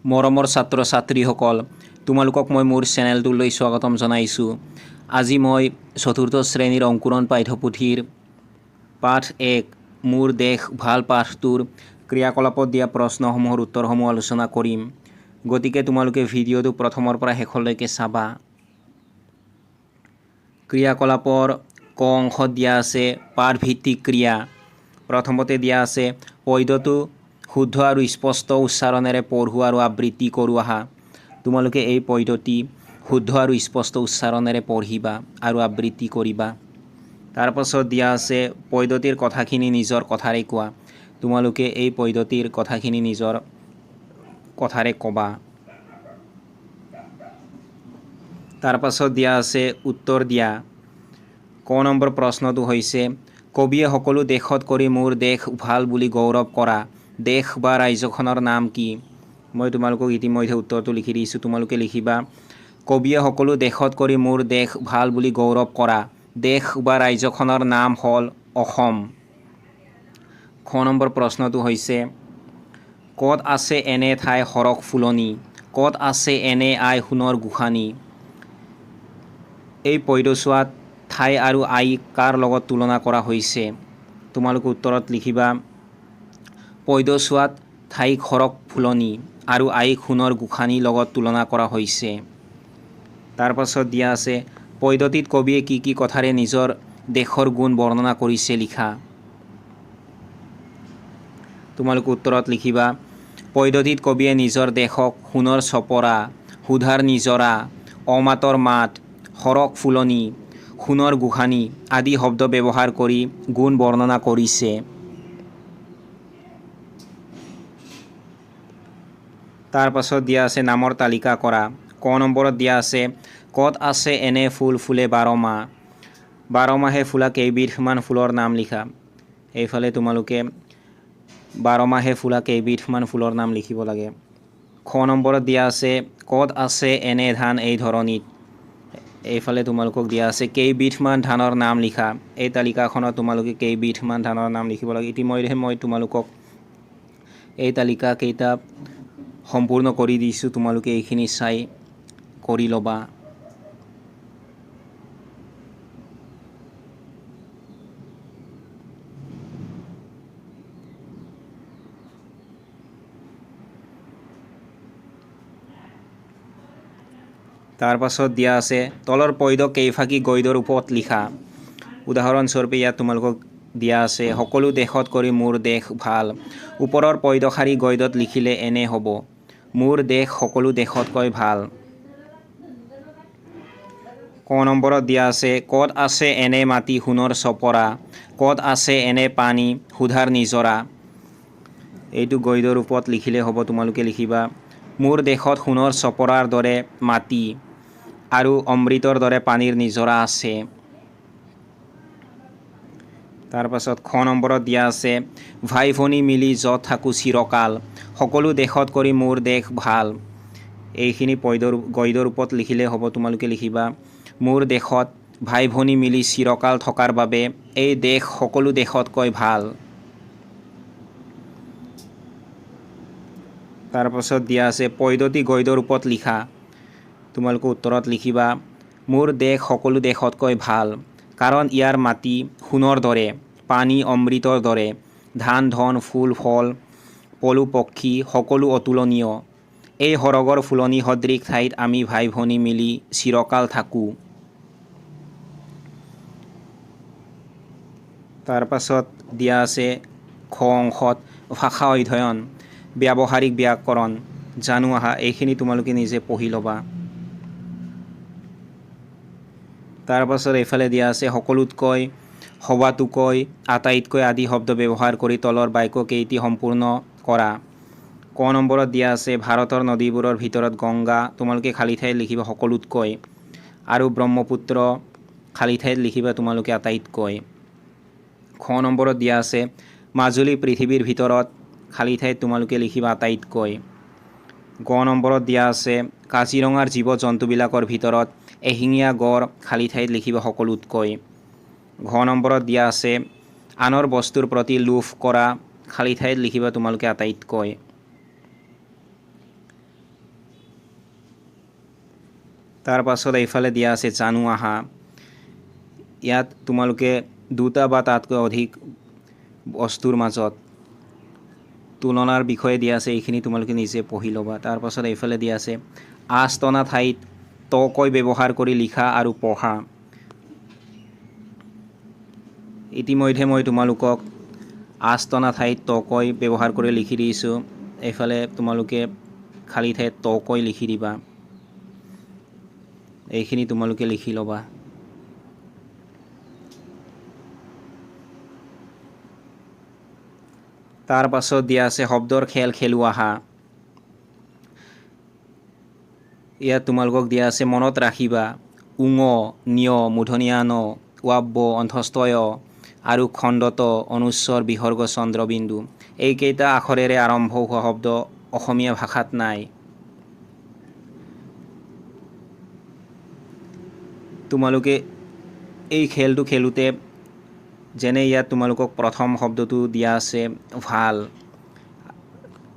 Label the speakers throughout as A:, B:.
A: মৰমৰ ছাত্ৰ ছাত্ৰীসকল, তোমালোকক মই মোৰ চেনেলটোলৈ স্বাগতম জনাইছোঁ। আজি মই চতুৰ্থ শ্ৰেণীৰ অংকুৰণ পাঠ্যপুথিৰ পাঠ 1 মোৰ দেশ ভাল পাঠটোৰ ক্ৰিয়াকলাপত দিয়া প্ৰশ্নসমূহৰ উত্তৰসমূহ আলোচনা কৰিম। গতিকে তোমালোকে ভিডিঅ'টো প্ৰথমৰ পৰা শেষলৈকে চাবা। ক্ৰিয়াকলাপৰ ক অংশত দিয়া আছে পাঠভিত্তিক ক্ৰিয়া। প্ৰথমতে দিয়া আছে পদ্যটো শুদ্ধ আৰু স্পষ্ট উচ্চাৰণেৰে পঢ়োৱা আৰু আবৃত্তি কৰোৱা। তোমালোকে এই পদ্যটি শুদ্ধ আৰু স্পষ্ট উচ্চাৰণেৰে পঢ়িবা আৰু আবৃত্তি কৰিবা। তাৰ পাছত দিয়া আছে পদ্যটিৰ কথাখিনি নিজৰ কথাৰে কোৱা। তোমালোকে এই পদ্যটিৰ কথাখিনি নিজৰ কথাৰে ক'বা। তাৰ পাছত দিয়া আছে উত্তৰ দিয়া। ক নম্বৰ প্ৰশ্নটো হৈছে কবিয়ে সকলো দেশত কৰি মোৰ দেশ ভাল বুলি গৌৰৱ কৰা দেশ বা ৰাজ্যখনৰ নাম কি? মই তোমালোকক ইতিমধ্যে উত্তৰটো লিখি দিছোঁ। তোমালোকে লিখিবা কবিয়ে সকলো দেশত কৰি মোৰ দেশ ভাল বুলি গৌৰৱ কৰা দেশ বা ৰাজ্যখনৰ নাম হ'ল অসম। খ নম্বৰ প্ৰশ্নটো হৈছে ক'ত আছে এনে ঠাই সৰহ ফুলনি ক'ত আছে এনে আই সোণৰ গোসানী? এই পদ্যছোৱাত ঠাই আৰু আইক কাৰ লগত তুলনা কৰা হৈছে? তোমালোকে উত্তৰত লিখিবা পদ্যছোৱাত ঠাইক সৰহ ফুলনি আৰু আইক সোণৰ গোসানীৰ লগত তুলনা কৰা হৈছে। তাৰ পাছত দিয়া আছে পদ্যটিত কবিয়ে কি কি কথাৰে নিজৰ দেশৰ গুণ বৰ্ণনা কৰিছে লিখা। তোমালোকে উত্তৰত লিখিবা পদ্যটিত কবিয়ে নিজৰ দেশক সোণৰ চপৰা, সুধাৰ নিজৰা, অমাতৰ মাত, সৰহ ফুলনি, সোণৰ গোসানী আদি শব্দ ব্যৱহাৰ কৰি গুণ বৰ্ণনা কৰিছে। তাৰ পাছত দিয়া আছে নামৰ তালিকা কৰা। ক নম্বৰত দিয়া আছে ক'ত আছে এনে ফুল ফুলে 12 মাহ। 12 মাহে ফুলা কেইবিধমান ফুলৰ নাম লিখা। এইফালে তোমালোকে 12 মাহে ফুলা কেইবিধমান ফুলৰ নাম লিখিব লাগে। খ নম্বৰত দিয়া আছে ক'ত আছে এনে ধান এই ধৰণিত। এইফালে তোমালোকক দিয়া আছে কেইবিধমান ধানৰ নাম লিখা। এই তালিকাখনত তোমালোকে কেইবিধমান ধানৰ নাম লিখিব লাগে। ইতিমধ্যে মই তোমালোকক এই তালিকা কেইটা সম্পূৰ্ণ কৰি দিছোঁ। তোমালোকে এইখিনি চাই কৰি ল'বা। তাৰ পাছত দিয়া আছে তলৰ পদ্য কেইফাকি গদ্যৰ ওপৰত লিখা। উদাহৰণস্বৰূপে ইয়াত তোমালোকক দিয়া আছে সকলো দেশত কৰি মোৰ দেশ ভাল। ওপৰৰ পদ্যশাৰী গদ্যত লিখিলে এনে হ'ব মোৰ দেশ সকলো দেশতকৈ ভাল। ক নম্বৰত দিয়া আছে ক'ত আছে এনে মাটি সোণৰ চপৰা ক'ত আছে এনে পানী সুধাৰ নিজৰা। এইটো গদ্যৰ ওপৰত লিখিলে হ'ব। তোমালোকে লিখিবা মোৰ দেশত সোণৰ চপৰাৰ দৰে মাটি আৰু অমৃতৰ দৰে পানীৰ নিজৰা আছে। তাৰ পাছত খ নম্বৰত দিয়া আছে ভাই ভনী মিলি য'ত থাকোঁ চিৰকাল সকলো দেশত কৰি মোৰ দেশ ভাল। এইখিনি গদ্যৰ ওপৰত লিখিলে হ'ব। তোমালোকে লিখিবা মোৰ দেশত ভাই ভনী মিলি চিৰকাল থকাৰ বাবে এই দেশ সকলো দেশতকৈ ভাল। তাৰ পাছত দিয়া আছে পদ্যটি গদ্যৰ ওপৰত লিখা। তোমালোকে উত্তৰত লিখিবা মোৰ দেশ সকলো দেশতকৈ ভাল কাৰণ ইয়াৰ মাটি সোণৰ দৰে, পানী অমৃতৰ দৰে, ধান ধন ফুল ফল পলু পক্ষী সকলো অতুলনীয়। এই সৰগৰ ফুলনি সদৃশ ঠাইত আমি ভাই ভনী মিলি চিৰকাল থাকোঁ। তাৰ পাছত দিয়া আছে খ অংশত ভাষা অধ্যয়ন ব্যৱহাৰিক ব্যাকৰণ জানো আহা। এইখিনি তোমালোকে নিজে পঢ়ি ল'বা। তাৰ পাছত এইফালে দিয়া আছে সকলোতকৈ সবাতোকৈ আটাইতকৈ আদি শব্দ ব্যৱহাৰ কৰি তলৰ বাক্য কেইটি সম্পূৰ্ণ কৰা। ক নম্বৰত দিয়া আছে ভাৰতৰ নদীবোৰৰ ভিতৰত গংগা তোমালোকে খালী ঠাইত লিখিবা সকলোতকৈ আৰু ব্ৰহ্মপুত্ৰ খালী ঠাইত লিখিবা তোমালোকে আটাইতকৈ। খ নম্বৰত দিয়া আছে মাজুলী পৃথিৱীৰ ভিতৰত খালী ঠাইত তোমালোকে লিখিবা আটাইতকৈ। গ নম্বৰত দিয়া আছে কাজিৰঙাৰ জীৱ জন্তুবিলাকৰ ভিতৰত এশিঙীয়া গড় খালী ঠাইত লিখিবা সকলোতকৈ। ঘ নম্বৰত দিয়া আছে আনৰ বস্তুৰ প্ৰতি লোভ কৰা খালী ঠাইত লিখিবা তোমালোকে আটাইতকৈ। তাৰ পাছত এইফালে দিয়া আছে জানু আহা। ইয়াত তোমালোকে দুটা বা তাতকৈ অধিক বস্তুৰ মাজত তুলনাৰ বিষয়ে দিয়া আছে, এইখিনি তোমালোকে নিজে পঢ়ি ল'বা। তাৰ পাছত এইফালে দিয়া আছে আচটনা ঠাইত তকৈ ব্যৱহাৰ কৰি লিখা আৰু পঢ়া। ইতিমধ্যে মই তোমালোকক আচটনা ঠাইত তকৈ ব্যৱহাৰ কৰি লিখি দিছোঁ। এইফালে তোমালোকে খালী ঠাইত তকৈ লিখি দিবা। এইখিনি তোমালোকে লিখি ল'বা। তাৰ পাছত দিয়া আছে শব্দৰ খেল খেলো আহা। ইয়াত তোমালোকক দিয়া আছে মনত ৰাখিবা উঙ, নিয়, মূৰ্ধন্য ন, ৱাব্য, অন্ত্যস্তয় আৰু খণ্ডত অনুস্বৰ বিসৰ্গ চন্দ্ৰবিন্দু। এইকেইটা আখৰেৰে আৰম্ভ হোৱা শব্দ অসমীয়া ভাষাত নাই। তোমালোকে এই খেলটো খেলোঁতে যেনে ইয়াত তোমালোকক প্ৰথম শব্দটো দিয়া আছে ভাল।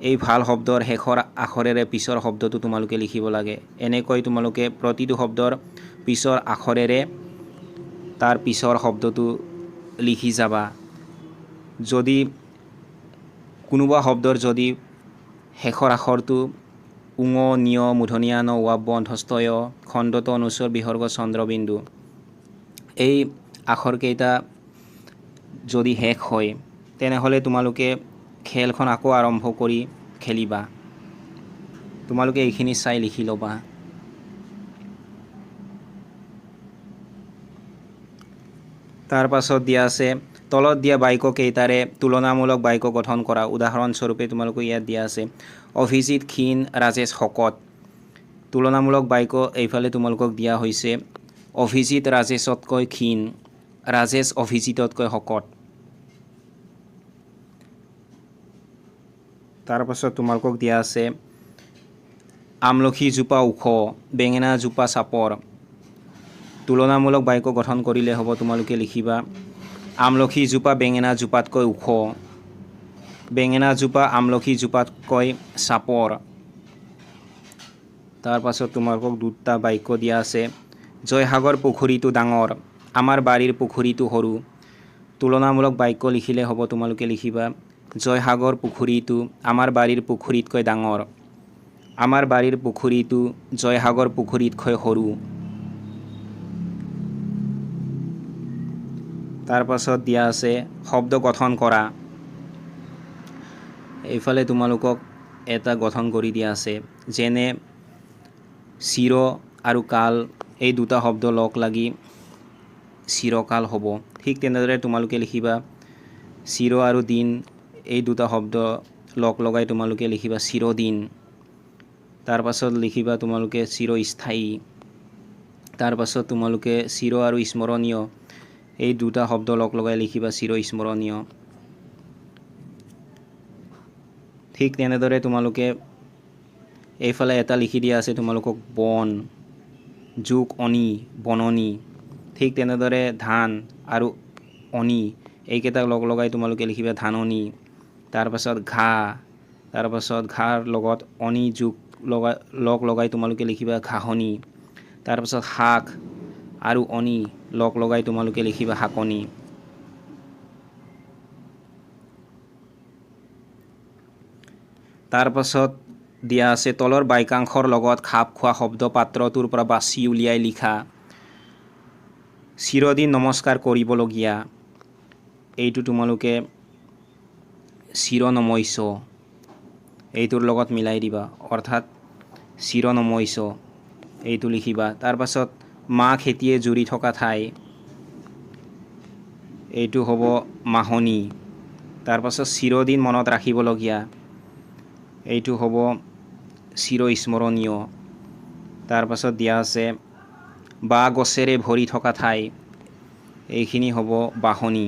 A: এই ভাল শব্দৰ শেষৰ আখৰেৰে পিছৰ শব্দটো তোমালোকে লিখিব লাগে। এনেকৈ তোমালোকে প্ৰতিটো শব্দৰ পিছৰ আখৰেৰে তাৰ পিছৰ শব্দটো লিখি যাবা। যদি কোনোবা শব্দৰ যদি শেষৰ আখৰটো উঙ, নিয়, মূৰ্ধন্য ন, ৱাব্য, অন্ত্যস্তয়, খণ্ডত অনুস্বৰ বিসৰ্গ চন্দ্ৰবিন্দু, এই আখৰকেইটা যদি শেষ হয় তেনেহ'লে তোমালোকে খেলখন আকৌ আৰম্ভ কৰি খেলিবা। তোমালোকে এইখিনি চাই লিখি ল'বা। তাৰ পাছত দিয়া আছে তলত দিয়া বাক্যকেইটাৰে তুলনামূলক বাক্য গঠন কৰা। উদাহৰণস্বৰূপে তোমালোকে ইয়াত দিয়া আছে অভিজিৎ ক্ষীণ, ৰাজেশ শকত। তুলনামূলক বাক্য এইফালে তোমালোকক দিয়া হৈছে অভিজিৎ ৰাজেশতকৈ ক্ষীণ, ৰাজেশ অভিজিততকৈ শকত। তাৰ পাছত তোমালোকক দিয়া আছে আমলখি জোপা ওখ, বেঙেনা জোপা চাপৰ। তুলনামূলক বাক্য গঠন কৰিলে হ'ব। তোমালোকে লিখিবা আমলখি জোপা বেঙেনা জোপাতকৈ ওখ, বেঙেনা জোপা আমলখি জোপাতকৈ চাপৰ। তাৰ পাছত তোমালোকক দুটা বাক্য দিয়া আছে জয়সাগৰ পুখুৰীটো ডাঙৰ, আমাৰ বাৰীৰ পুখুৰীটো সৰু। তুলনামূলক বাক্য লিখিলে হ'ব। তোমালোকে লিখিবা জয়সাগৰ পুখুৰীটো আমাৰ বাৰীৰ পুখুৰীতকৈ ডাঙৰ, আমাৰ বাৰীৰ পুখুৰীটো জয়সাগৰ পুখুৰীতকৈ সৰু। তাৰ পাছত দিয়া আছে শব্দ গঠন কৰা। এইফালে তোমালোকক এটা গঠন কৰি দিয়া আছে যেনে চিৰ আৰু কাল, এই দুটা শব্দ লগ লাগি চিৰকাল হ'ব। ঠিক তেনেদৰে তোমালোকে লিখিবা চিৰ আৰু দিন, এই দুটা শব্দ লগ লগাই তোমালোকে লিখিবা চিৰদিন। তাৰ পাছত লিখিবা তোমালোকে চিৰস্থায়ী। তাৰ পাছত তোমালোকে চিৰ আৰু স্মৰণীয়, এই দুটা শব্দ লগ লগাই লিখিবা চিৰস্মৰণীয়। ঠিক তেনেদৰে তোমালোকে এইফালে এটা লিখি দিয়া আছে তোমালোকক বন যোগ অনি, বননি। ঠিক তেনেদৰে ধান আৰু অনি, এইকেইটাক লগ লগাই তোমালোকে লিখিবা ধাননি। তাৰ পাছত ঘাঁহ, তাৰ পাছত ঘাঁহৰ লগত অনি যোগ লগ লগাই তোমালোকে লিখিবা ঘাঁহনি। তাৰ পাছত শাক আৰু অনি লগ লগাই তোমালোকে লিখিবা শাকনি। তাৰ পাছত দিয়া আছে তলৰ বাক্যাংশৰ লগত খাপ খোৱা শব্দ পাত্ৰটোৰ পৰা বাছি উলিয়াই লিখা। চিৰদিন নমস্কাৰ কৰিবলগীয়া, এইটো তোমালোকে চিৰনমস্য এইটোৰ লগত মিলাই দিবা, অৰ্থাৎ চিৰনমস্য এইটো লিখিবা। তাৰ পাছত মাহ খেতিয়ে জুৰি থকা ঠাই, এইটো হ'ব মাহনি। তাৰ পাছত চিৰদিন মনত ৰাখিবলগীয়া, এইটো হ'ব চিৰস্মৰণীয়। তাৰ পাছত দিয়া আছে বাঁহ গছেৰে ভৰি থকা ঠাই, এইখিনি হ'ব বাহনি।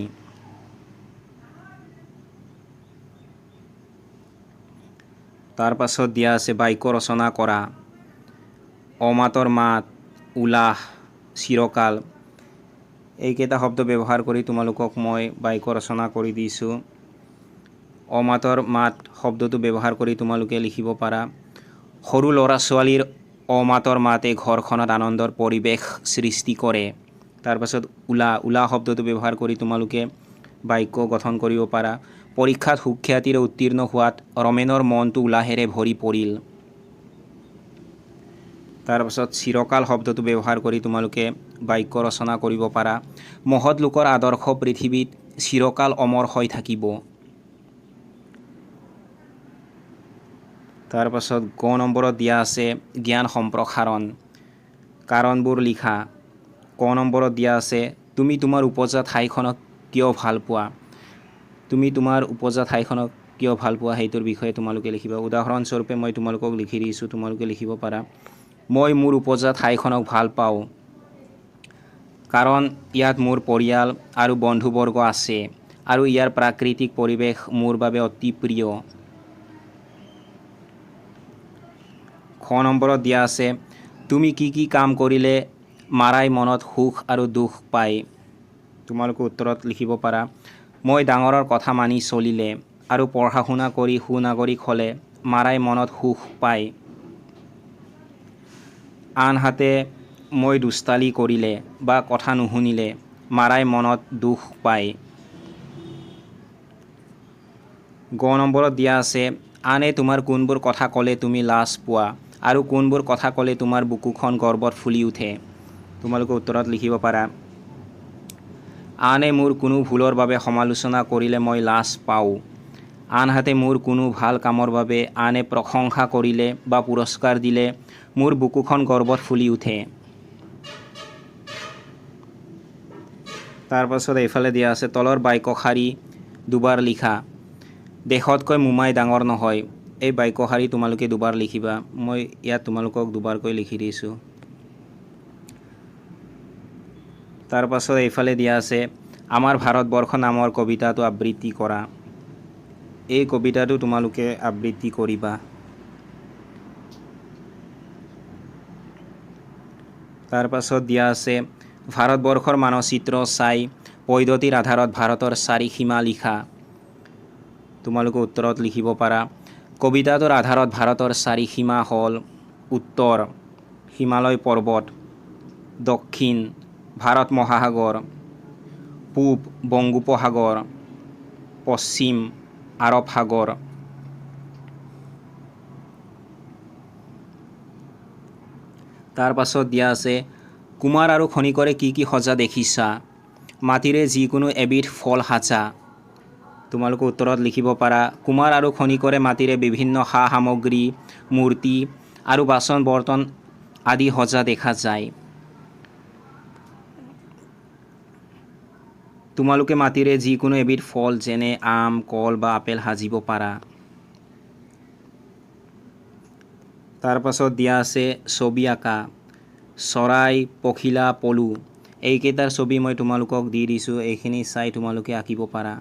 A: তাৰ পাছত দিয়া আছে বাক্য ৰচনা কৰা। অমাতৰ মাত, উলাহ, চিৰকাল, এইকেইটা শব্দ ব্যৱহাৰ কৰি তোমালোকক মই বাক্য ৰচনা কৰি দিছোঁ। অমাতৰ মাত শব্দটো ব্যৱহাৰ কৰি তোমালোকে লিখিব পাৰা সৰু ল'ৰা ছোৱালীৰ অমাতৰ মাতে ঘৰখনত আনন্দৰ পৰিৱেশ সৃষ্টি কৰে। তাৰপাছত উলা শব্দটো ব্যৱহাৰ কৰি তোমালোকে বাক্য গঠন কৰিব পাৰা। পৰীক্ষাত সুখ্যাতিৰে উত্তীৰ্ণ হোৱাত ৰমেনৰ মনটো উলাহেৰে ভৰি পৰিল। তাৰপাছত চিৰকাল শব্দটো ব্যৱহাৰ কৰি তোমালোকে বাক্য ৰচনা কৰিব পাৰা। মহৎ লোকৰ আদৰ্শ পৃথিৱীত চিৰকাল অমৰ হৈ থাকিব। তাৰপাছত গ নম্বৰত দিয়া আছে জ্ঞান সম্প্ৰসাৰণ। কাৰণবোৰ লিখা। ক নম্বৰত দিয়া আছে তুমি তোমাৰ উপজা ঠাইখনক কিয় ভাল পোৱা। তুমি তোমাৰ উপজা ঠাইখনক কিয় ভাল পোৱা সেইটোৰ বিষয়ে তোমালোকে লিখিবা। উদাহৰণস্বৰূপে মই তোমালোকক লিখি দিছোঁ, তোমালোকে লিখিব পাৰা। মই মোৰ উপজা ঠাইখনক ভাল পাওঁ কাৰণ ইয়াত মোৰ পৰিয়াল আৰু বন্ধুবৰ্গ আছে আৰু ইয়াৰ প্ৰাকৃতিক পৰিৱেশ মোৰ বাবে অতি প্ৰিয়। খ নম্বৰত দিয়া আছে তুমি কি কি কাম কৰিলে মাৰাই মনত সুখ আৰু দুখ পায়। তোমালোকে উত্তৰত লিখিব পাৰা। মই ডাঙৰৰ কথা মানি চলিলে আৰু পঢ়া শুনা কৰি সুনাগৰিক হ'লে মাৰাই মনত সুখ পায়। আনহাতে মই দুষ্টালি কৰিলে বা কথা নুশুনিলে মাৰাই মনত দুখ পায়। গ নম্বৰত দিয়া আছে আনে তোমাৰ কোনবোৰ কথা ক'লে তুমি লাজ পোৱা আৰু কোনবোৰ কথা ক'লে তোমাৰ বুকুখন গৰ্বত ফুলি উঠে। তোমালোকে উত্তৰত লিখিব পাৰা। আনে মোৰ কোনো ভুলৰ বাবে সমালোচনা কৰিলে মই লাজ পাওঁ। আনহাতে মোৰ কোনো ভাল কামৰ বাবে আনে প্ৰশংসা কৰিলে বা পুৰস্কাৰ দিলে মোৰ বুকুখন গৰ্বত ফুলি উঠে। তাৰপাছত এইফালে দিয়া আছে তলৰ বাক্যশাৰী দুবাৰ লিখা। দেশতকৈ মোমাই ডাঙৰ নহয়। এই বাক্যশাৰী তোমালোকে দুবাৰ লিখিবা। মই ইয়াত তোমালোকক দুবাৰকৈ লিখি দিছোঁ। তাৰপাছত এইফালে দিয়া আছে আমাৰ ভাৰতবৰ্ষ নামৰ কবিতাটো আবৃত্তি কৰা। এই কবিতাটো তোমালোকে আবৃত্তি কৰিবা। তাৰপাছত দিয়া আছে ভাৰতবৰ্ষৰ মানচিত্ৰ চাই পদ্ধতিৰ আধাৰত ভাৰতৰ চাৰিসীমা লিখা। তোমালোকে উত্তৰত লিখিব পাৰা। কবিতাটোৰ আধাৰত ভাৰতৰ চাৰিসীমা হ'ল উত্তৰ হিমালয় পৰ্বত, দক্ষিণ ভাৰত মহাসাগৰ, পূব বংগোপসাগৰ, পশ্চিম আৰৱ সাগৰ। তাৰ পাছত দিয়া আছে কুমাৰ আৰু খনিকৰে কি কি সজা দেখিছা। মাটিৰে যিকোনো এবিধ ফল সাজা। তোমালোকে উত্তৰত লিখিব পাৰা। কুমাৰ আৰু খনিকৰে মাটিৰে বিভিন্ন সা সামগ্ৰী, মূৰ্তি আৰু বাচন বৰ্তন আদি সজা দেখা যায়। তোমালোকে মাটিৰে যিকোনো এবিধ ফল যেনে আম, কল বা আপেল সাজিব পাৰা। তাৰ পাছত দিয়া আছে ছবি আঁকা। চৰাই, পখিলা, পলু এইকেইটাৰ ছবি মই তোমালোকক দি দিছোঁ। এইখিনি চাই তোমালোকে আঁকিব পাৰা।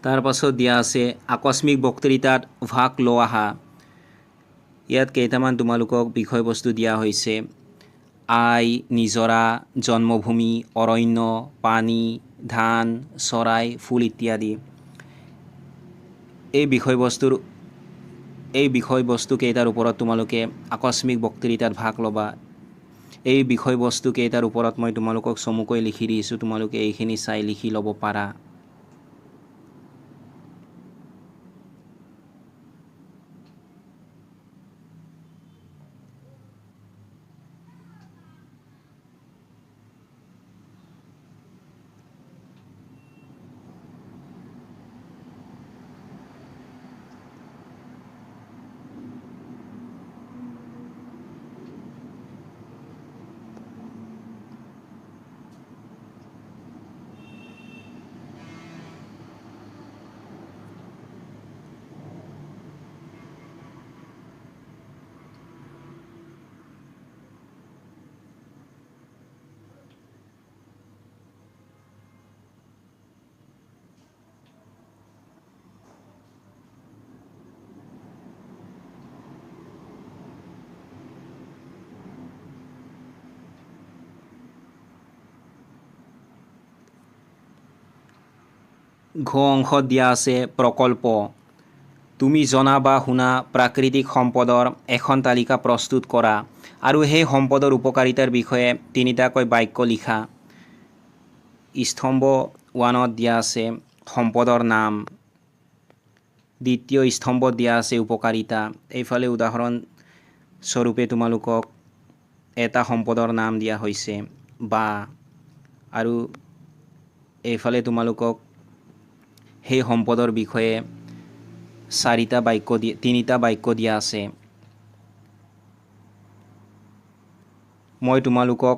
A: তাৰ পাছত দিয়া আছে আকস্মিক বক্তৃতাত ভাগ লোৱা আহা। ইয়াত কেইটামান তোমালোকক বিষয়বস্তু দিয়া হৈছে। আই, নিজৰা, জন্মভূমি, অৰণ্য, পানী, ধান, চৰাই, ফুল ইত্যাদি। এই বিষয়বস্তু কেইটাৰ ওপৰত তোমালোকে আকস্মিক বক্তৃতাত ভাগ ল'বা। এই বিষয়বস্তু কেইটাৰ ওপৰত মই তোমালোকক চমুকৈ লিখি দিছোঁ। তোমালোকে এইখিনি চাই লিখি ল'ব পাৰা। ঘ অংশত দিয়া আছে প্ৰকল্প। তুমি জনা বা শুনা প্ৰাকৃতিক সম্পদৰ এখন তালিকা প্ৰস্তুত কৰা আৰু সেই সম্পদৰ উপকাৰিতাৰ বিষয়ে তিনিটাকৈ বাক্য লিখা। স্তম্ভ 1ত দিয়া আছে সম্পদৰ নাম, দ্বিতীয় স্তম্ভত দিয়া আছে উপকাৰিতা। এইফালে উদাহৰণ স্বৰূপে তোমালোকক এটা সম্পদৰ নাম দিয়া হৈছে বা, আৰু এইফালে তোমালোকক সেই সম্পদৰ বিষয়ে তিনিটা বাক্য দিয়া আছে। মই তোমালোকক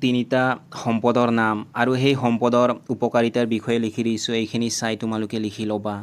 A: তিনিটা সম্পদৰ নাম আৰু সেই সম্পদৰ উপকাৰিতাৰ বিষয়ে লিখি দিছোঁ। এইখিনি চাই তোমালোকে লিখি ল'বা।